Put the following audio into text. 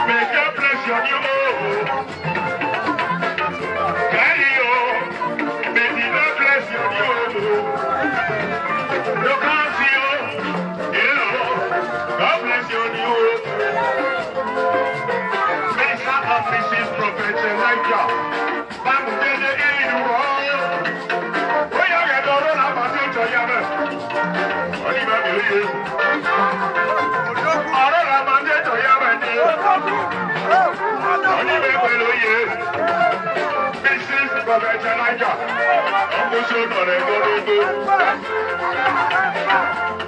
May God bless your new home. May the Lord bless your new home. You can't see God bless your new home. Minister of Mrs. Prophet Elijah. Back then in the world. Where you get all about it to Yama? What do you believe? All about it to Yama. Mrs. Prophet Elijah. I'm going to